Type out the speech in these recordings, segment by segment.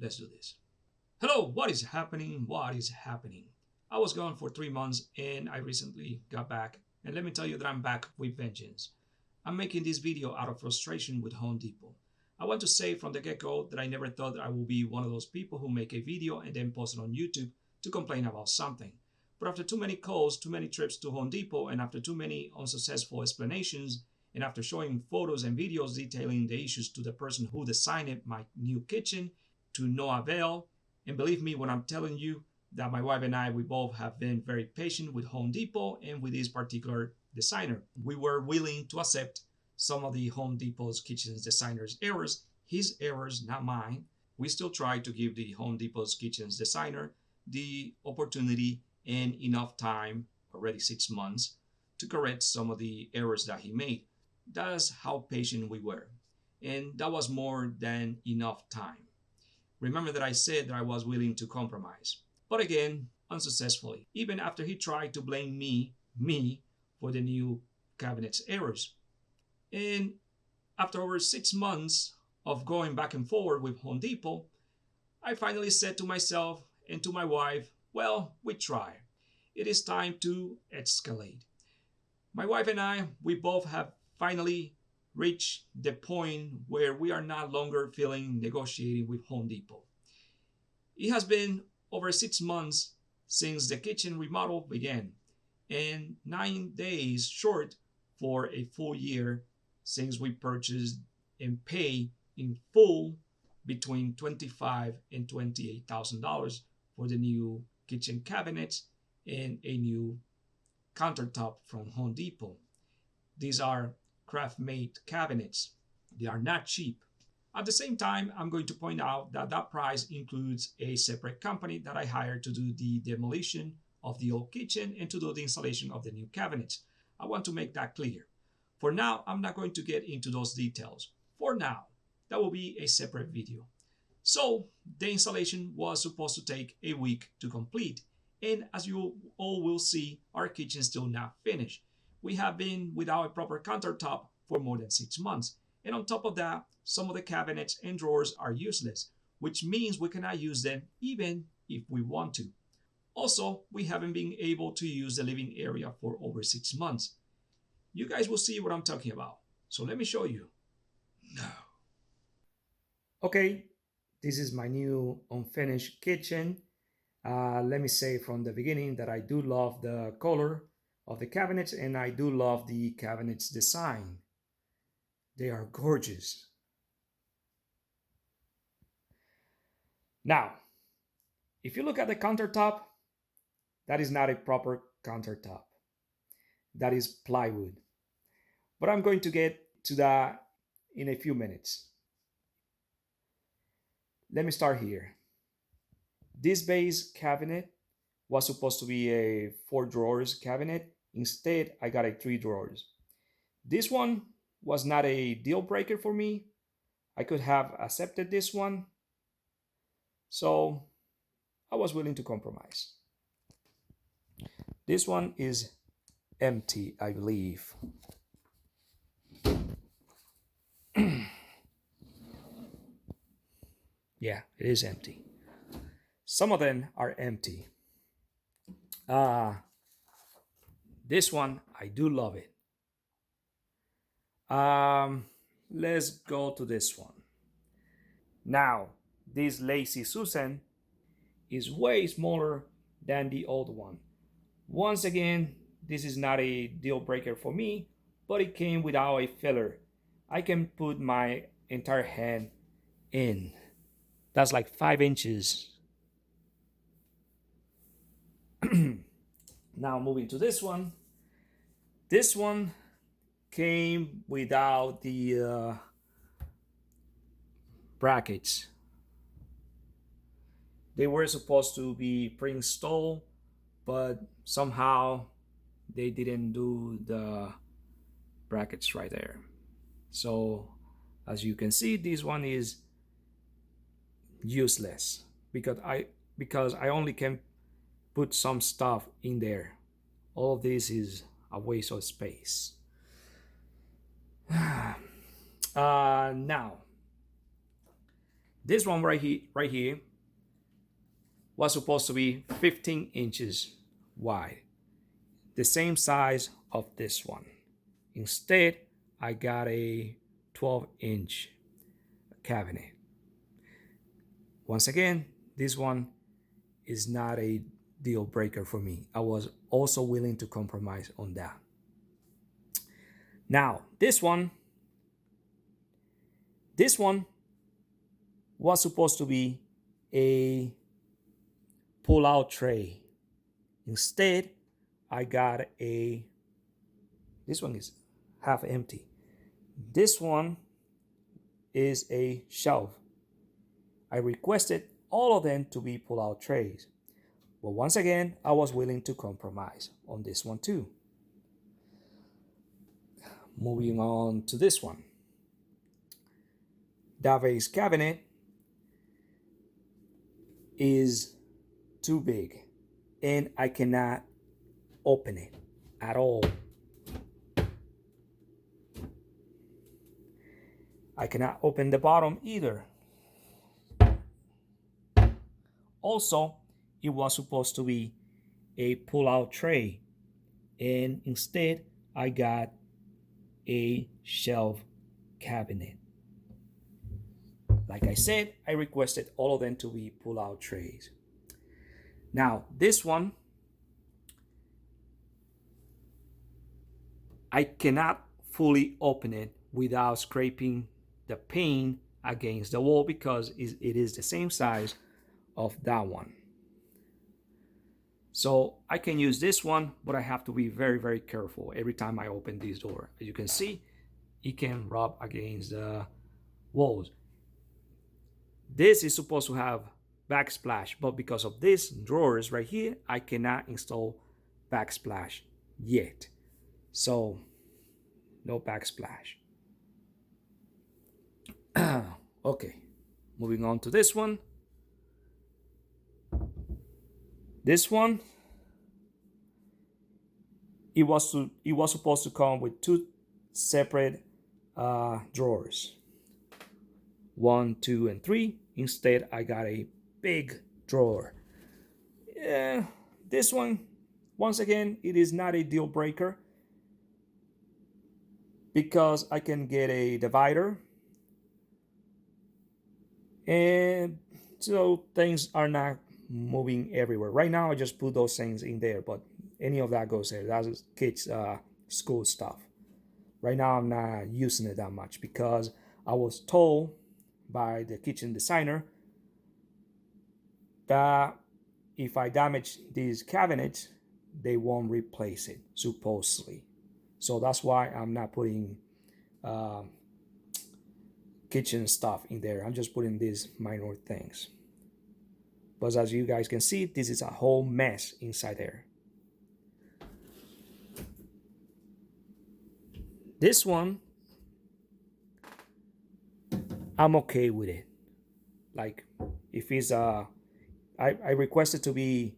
let's do this. Hello, what is happening? What is happening? I was gone for 3 months and I recently got back. And let me tell you that I'm back with vengeance. I'm making this video out of frustration with Home Depot. I want to say from the get go that I never thought that I would be one of those people who make a video and then post it on YouTube to complain about something. But after too many calls, too many trips to Home Depot, and after too many unsuccessful explanations, and after showing photos and videos detailing the issues to the person who designed my new kitchen, to no avail. And believe me when I'm telling you that my wife and I, we both have been very patient with Home Depot and with this particular designer. We were willing to accept some of the Home Depot's kitchen designer's errors, his errors, not mine. We still try to give the Home Depot's kitchen designer the opportunity and enough time, already 6 months, to correct some of the errors that he made. That's how patient we were. And that was more than enough time. Remember that I said that I was willing to compromise. But again, unsuccessfully, even after he tried to blame me, for the new cabinet's errors. And after over 6 months of going back and forward with Home Depot, I finally said to myself and to my wife, well, we try. It is time to escalate. My wife and I, we both have finally reached the point where we are no longer feeling negotiating with Home Depot. It has been over 6 months since the kitchen remodel began, and 9 days short for a full year since we purchased and pay in full between $25,000 and $28,000 for the new kitchen cabinets and a new countertop from Home Depot. These are craft-made cabinets. They are not cheap. At the same time, I'm going to point out that that price includes a separate company that I hired to do the demolition of the old kitchen and to do the installation of the new cabinets. I want to make that clear. For now, I'm not going to get into those details. For now, that will be a separate video. So, the installation was supposed to take a week to complete. And as you all will see, our kitchen is still not finished. We have been without a proper countertop for more than 6 months. And on top of that, some of the cabinets and drawers are useless, which means we cannot use them even if we want to. Also, we haven't been able to use the living area for over 6 months. You guys will see what I'm talking about. So let me show you. No. Okay, this is my new unfinished kitchen. Let me say from the beginning that I do love the color of the cabinets and I do love the cabinets design. They are gorgeous. Now, if you look at the countertop, that is not a proper countertop. That is plywood. But I'm going to get to that in a few minutes. Let me start here. This base cabinet was supposed to be a 4 drawers cabinet. Instead, I got a 3 drawers. This one was not a deal breaker for me. I could have accepted this one. So I was willing to compromise. This one is empty, I believe. Yeah, it is empty. Some of them are empty. This one, I do love it. Let's go to this one. Now, this Lazy Susan is way smaller than the old one. Once again, this is not a deal breaker for me, but it came without a filler. I can put my entire hand in. That's like 5 inches. Now moving to this one. This one came without the brackets. They were supposed to be pre-installed, but somehow they didn't do the brackets right there. So as you can see, this one is useless because I only can put some stuff in there. All of this is a waste of space. Now, This one right here was supposed to be 15 inches wide, the same size of this one. Instead, I got a 12-inch cabinet. Once again, this one is not a deal breaker for me. I was also willing to compromise on that. Now, this one was supposed to be a pull-out tray. Instead, I got this one is half empty. This one is a shelf. I requested all of them to be pull-out trays. But once again, I was willing to compromise on this one too. Moving on to this one. That vase cabinet is too big and I cannot open it at all. I cannot open the bottom either. Also, it was supposed to be a pull-out tray, and instead I got a shelf cabinet. Like I said, I requested all of them to be pull-out trays. Now, this one, I cannot fully open it without scraping the pane against the wall because it is the same size of that one. So I can use this one, but I have to be very, very careful every time I open this door. As you can see, it can rub against the walls. This is supposed to have backsplash, but because of these drawers right here, I cannot install backsplash yet. So no backsplash. Okay, moving on to this one. This one, it was supposed to come with two separate drawers, 1, 2, and 3. Instead, I got a big drawer. This one, once again, it is not a deal breaker because I can get a divider, and so things are not moving everywhere. Right now, I just put those things in there, but any of that goes there. That's kids' school stuff. Right now, I'm not using it that much because I was told by the kitchen designer that if I damage these cabinets, they won't replace it, supposedly. So that's why I'm not putting kitchen stuff in there. I'm just putting these minor things. But as you guys can see, this is a whole mess inside there. This one, I'm okay with it. Like, if it's I request it to be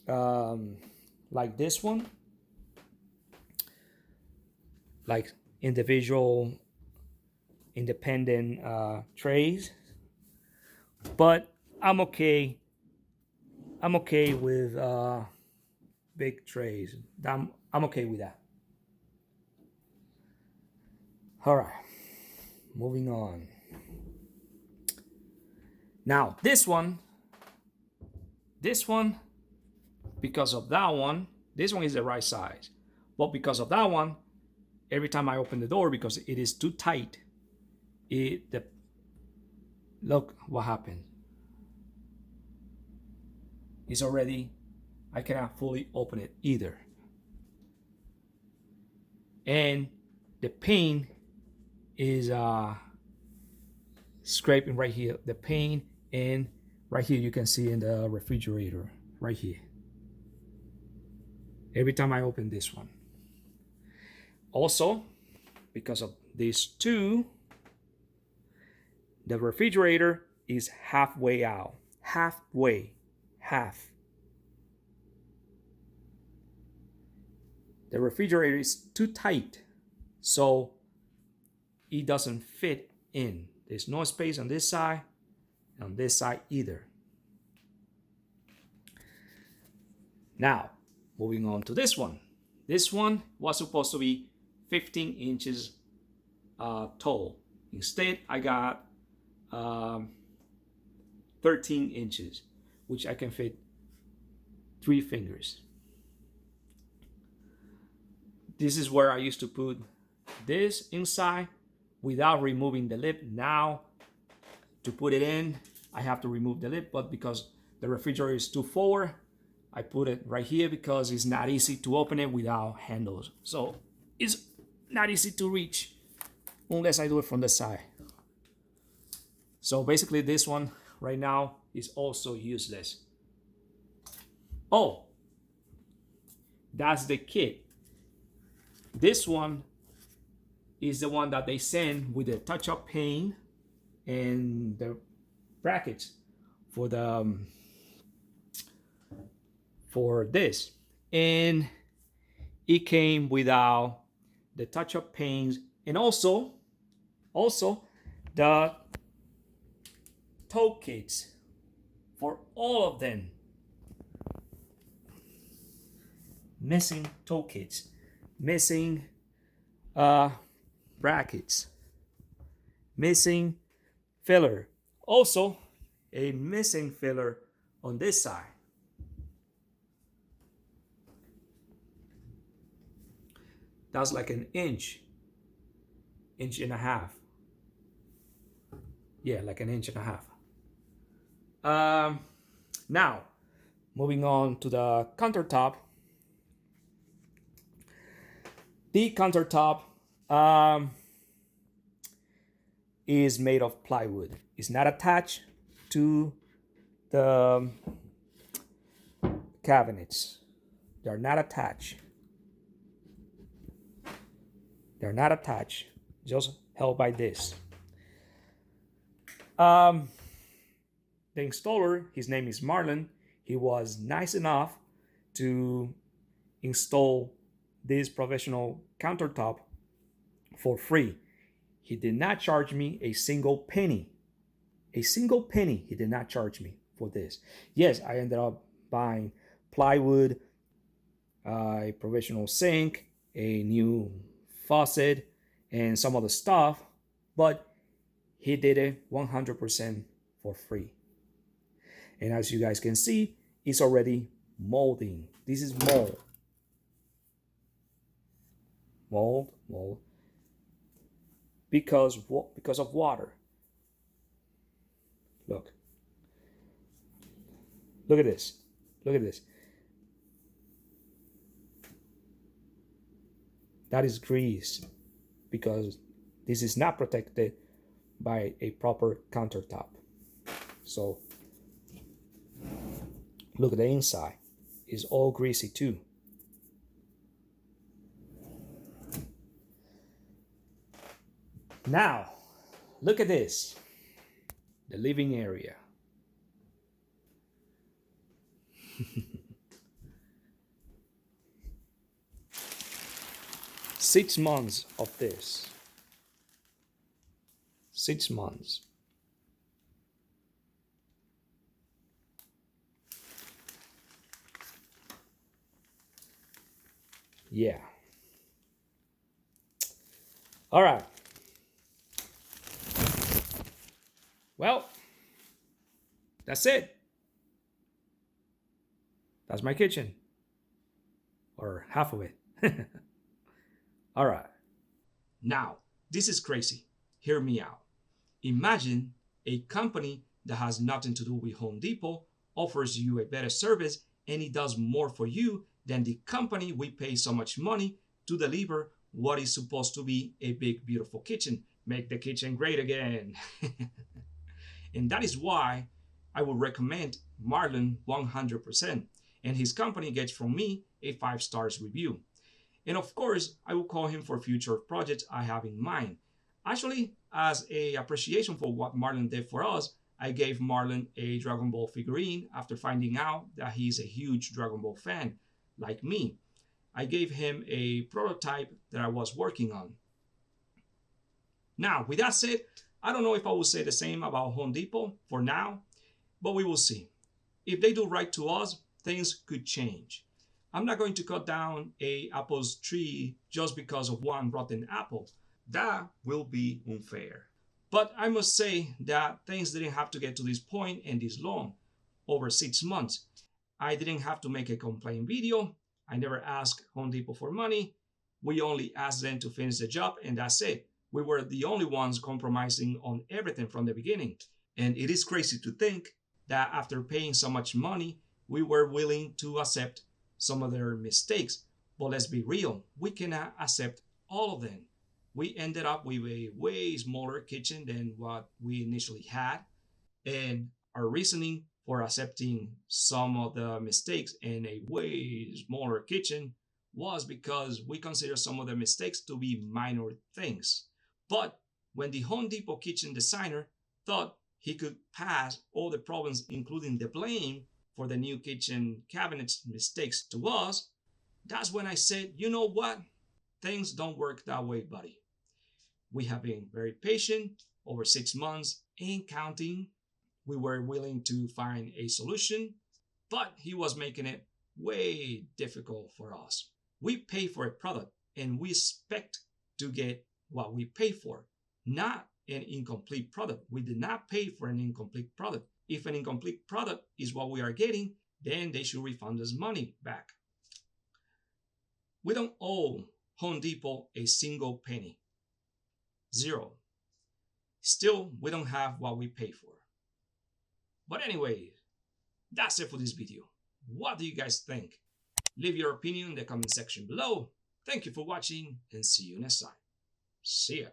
like this one, like individual independent trays, but I'm okay with big trays. I'm okay with that. All right, moving on. Now this one, because of that one, this one is the right size, but because of that one, every time I open the door, because it is too tight, look what happened. It's already, I cannot fully open it either. And the pane is scraping right here. The pane, and right here you can see in the refrigerator, right here. Every time I open this one. Also, because of these two, the refrigerator is halfway out. Half. The refrigerator is too tight, so it doesn't fit in. There's no space on this side on this side either. Now, moving on to this one. This one was supposed to be 15 inches tall. Instead, I got 13 inches, which I can fit 3 fingers. This is where I used to put this inside without removing the lip. Now, to put it in, I have to remove the lip, but because the refrigerator is too forward, I put it right here because it's not easy to open it without handles. So it's not easy to reach unless I do it from the side. So basically this one right now is also useless. Oh, that's the kit. This one is the one that they send with the touch-up pane and the brackets for the for this, and it came without the touch-up panes and also the toe kits for all of them. Missing toe kits, missing brackets, missing filler, also a missing filler on this side. That's like an inch and a half. Yeah, like an inch and a half. Now, moving on to the countertop. The countertop is made of plywood. It's not attached to the cabinets. They're not attached. They're not attached, just held by this. The installer, his name is Marlon. He was nice enough to install this professional countertop for free. He did not charge me a single penny. A single penny he did not charge me for this. Yes, I ended up buying plywood, a professional sink, a new faucet, and some other stuff, but he did it 100% for free. And as you guys can see, it's already molding. This is mold. Mold. Because of water. Look at this. Look at this. That is grease because this is not protected by a proper countertop. So look at the inside. It's all greasy too. Now, look at this. The living area. 6 months of this. 6 months. Yeah. All right. Well, that's it. That's my kitchen. Or half of it. All right. Now, this is crazy. Hear me out. Imagine a company that has nothing to do with Home Depot offers you a better service and it does more for you than the company we pay so much money to deliver what is supposed to be a big, beautiful kitchen. Make the kitchen great again. And that is why I would recommend Marlon 100%. And his company gets from me a 5 stars review. And of course, I will call him for future projects I have in mind. Actually, as a appreciation for what Marlon did for us, I gave Marlon a Dragon Ball figurine after finding out that he's a huge Dragon Ball fan, like me. I gave him a prototype that I was working on. Now, with that said, I don't know if I will say the same about Home Depot for now, but we will see. If they do right to us, things could change. I'm not going to cut down a apple's tree just because of one rotten apple. That will be unfair. But I must say that things didn't have to get to this point and this long, over 6 months. I didn't have to make a complaint video. I never asked Home Depot for money. We only asked them to finish the job, and that's it. We were the only ones compromising on everything from the beginning. And it is crazy to think that after paying so much money, we were willing to accept some of their mistakes. But let's be real, we cannot accept all of them. We ended up with a way smaller kitchen than what we initially had. And our reasoning for accepting some of the mistakes in a way smaller kitchen was because we consider some of the mistakes to be minor things. But when the Home Depot kitchen designer thought he could pass all the problems, including the blame for the new kitchen cabinet's mistakes, to us, that's when I said, you know what? Things don't work that way, buddy. We have been very patient over 6 months and counting. We were willing to find a solution, but he was making it way difficult for us. We pay for a product and we expect to get what we pay for, not an incomplete product. We did not pay for an incomplete product. If an incomplete product is what we are getting, then they should refund us money back. We don't owe Home Depot a single penny. Zero. Still, we don't have what we pay for. But anyway, that's it for this video. What do you guys think? Leave your opinion in the comment section below. Thank you for watching and see you next time. See ya.